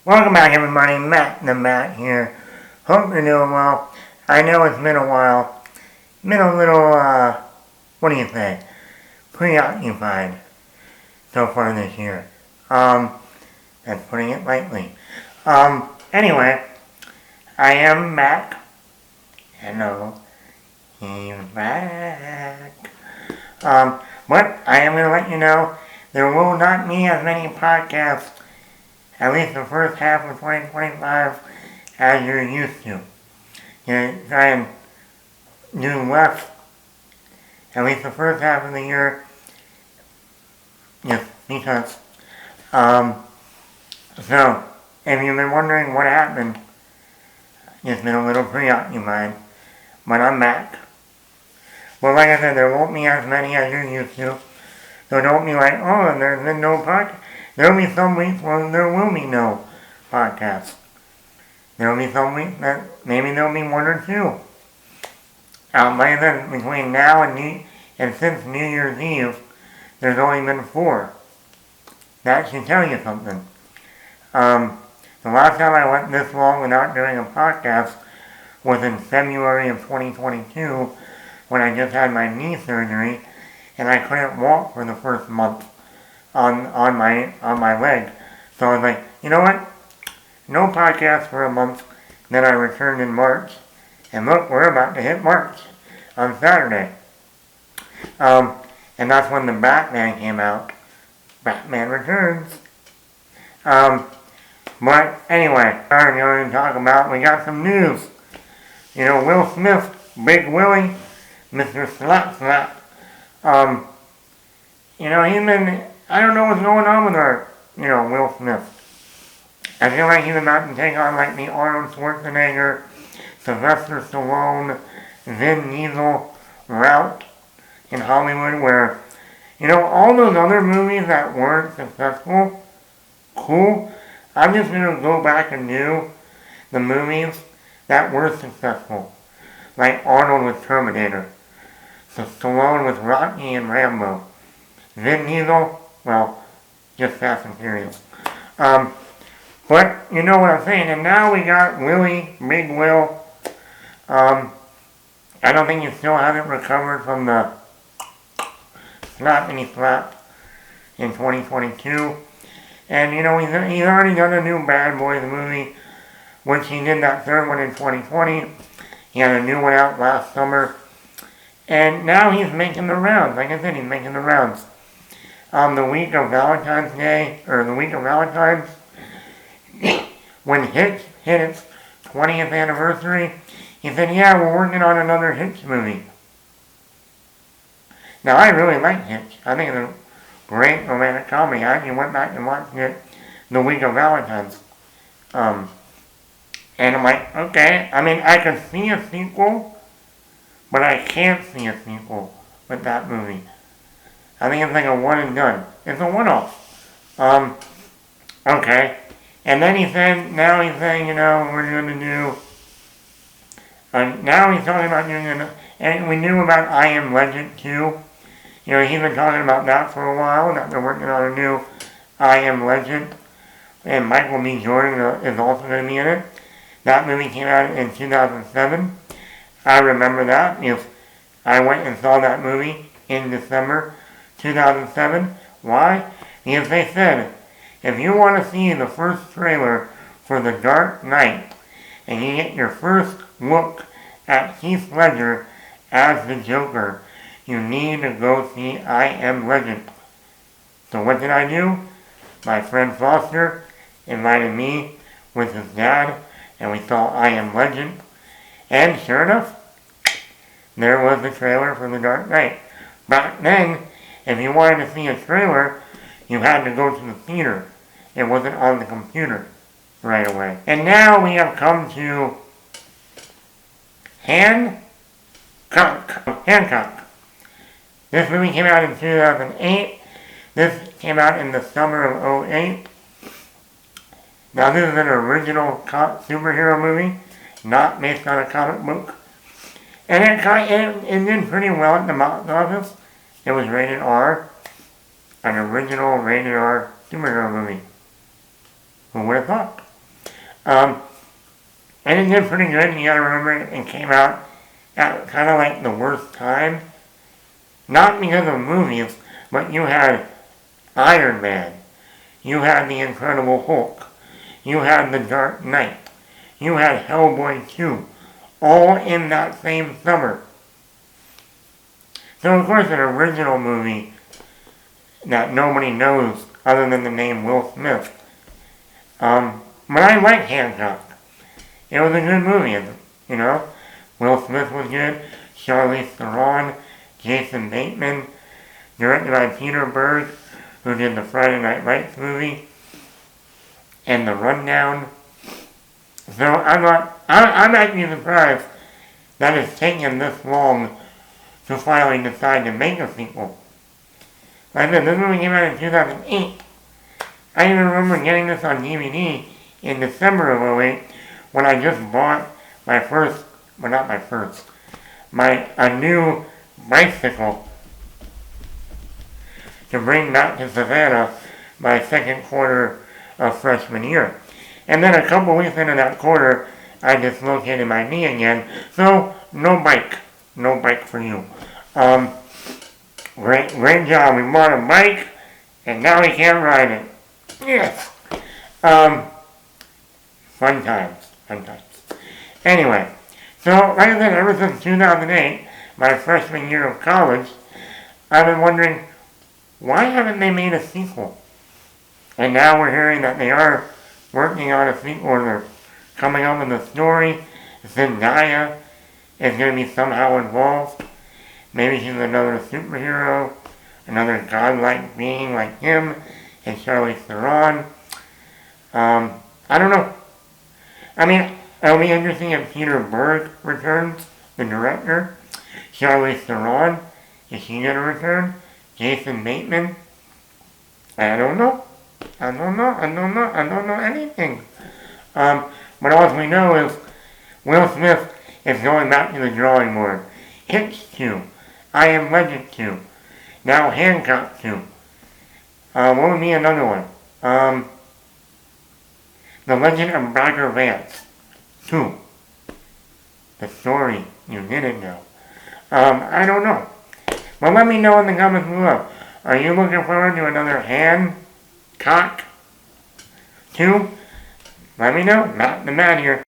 Welcome back, everybody. Matt the Matt here. Hope you're doing well. I know it's been a while. Been a little, what do you say? Preoccupied so far this year. That's putting it lightly. Anyway, I am back. Hello. He's back. But I am going to let you know there will not be as many podcasts, at least the first half of 2025, as you're used to. Try and do less, at least the first half of the year, just because. So, if you've been wondering what happened, just been a little preoccupied, but I'm back. Well, like I said, there won't be as many as you're used to, so don't be like, oh, there's been no podcast. There'll be some weeks where there will be no podcast. There'll be some weeks that maybe there'll be one or two. Like I said, between now and since New Year's Eve, there's only been 4. That should tell you something. The last time I went this long without doing a podcast was in February of 2022 when I just had my knee surgery and I couldn't walk for the first month on my leg. So I was like, you know what? No podcast for a month. Then I returned in March. And look, we're about to hit March on Saturday. And that's when the Batman came out. Batman Returns. But anyway, I'm going to talk about, we got some news. You know, Will Smith, Big Willie, Mr. Slap Slap. You know, I don't know what's going on with Will Smith. I feel like he's about to take on like the Arnold Schwarzenegger, Sylvester Stallone, Vin Diesel route in Hollywood where, all those other movies that weren't successful, cool, I'm just going to go back and do the movies that were successful. Like Arnold with Terminator, so Stallone with Rocky and Rambo, Vin Diesel, well, just Fast and Furious. But you know what I'm saying, and now we got Willie, Big Will. I don't think he still hasn't recovered from the slappity slap in 2022. And he's already done a new Bad Boys movie, which he did that third one in 2020. He had a new one out last summer. And now he's making the rounds. Like I said, he's making the rounds. The week of Valentine's Day, or the week of Valentine's, when Hitch hit its 20th anniversary, he said, yeah, we're working on another Hitch movie. Now, I really like Hitch. I think it's a great romantic comedy. I actually went back and watched it the week of Valentine's. And I'm like, okay. I mean, I can see a sequel, but I can't see a sequel with that movie. I think it's like a one and done. It's a one-off. Okay. And then now he's saying, we're going to do, now he's talking about doing, and we knew about I Am Legend 2. He's been talking about that for a while, that they're working on a new I Am Legend. And Michael B. Jordan is also going to be in it. That movie came out in 2007. I remember that because I went and saw that movie in December 2007. Why? Because they said, if you want to see the first trailer for The Dark Knight and you get your first look at Heath Ledger as the Joker, you need to go see I Am Legend. So what did I do? My friend Foster invited me with his dad and we saw I Am Legend. And sure enough, there was the trailer for The Dark Knight. Back then, if you wanted to see a trailer, you had to go to the theater. It wasn't on the computer right away. And now we have come to Hancock. This movie came out in 2008. This came out in the summer of 2008. Now this is an original superhero movie, not based on a comic book. And it did pretty well at the box office. It was rated R. An original rated R superhero movie. Who would have thought? Um, and it did pretty good. You gotta remember it came out at kind of like the worst time. Not because of movies, but you had Iron Man. You had the Incredible Hulk. You had the Dark Knight. You had Hellboy 2. All in that same summer. So of course an original movie that nobody knows other than the name Will Smith. But I like Hancock. It was a good movie, you know. Will Smith was good. Charlize Theron, Jason Bateman, directed by Peter Berg, who did the Friday Night Lights movie and The Rundown. So I'm actually surprised that it's taken this long to finally decide to make a sequel. Like I said, this movie came out in 2008. I even remember getting this on DVD in December of '08 when I just bought my first, well not my first, a new bicycle to bring back to Savannah my second quarter of freshman year. And then a couple weeks into that quarter, I dislocated my knee again, so no bike for you. Great job. We bought a bike, and now we can't ride it. Yes. Fun times. Anyway, so like I said, ever since 2008, my freshman year of college, I've been wondering, why haven't they made a sequel? And now we're hearing that they are working on a sequel, and they're coming up with a story. Zendaya is going to be somehow involved. Maybe she's another superhero, another godlike being like him and Charlize Theron. I don't know. I mean, it'll be interesting if Peter Berg returns, the director. Charlize Theron, is she going to return? Jason Bateman? I don't know anything. But all we know is Will Smith is going back to the drawing board. Hitch 2. I Am Legend 2. Now Hancock 2. What would be another one? The Legend of Bagger Vance 2. The story you didn't know. I don't know. Well, let me know in the comments below. Are you looking forward to another Hancock 2? Let me know. Matt the Man here.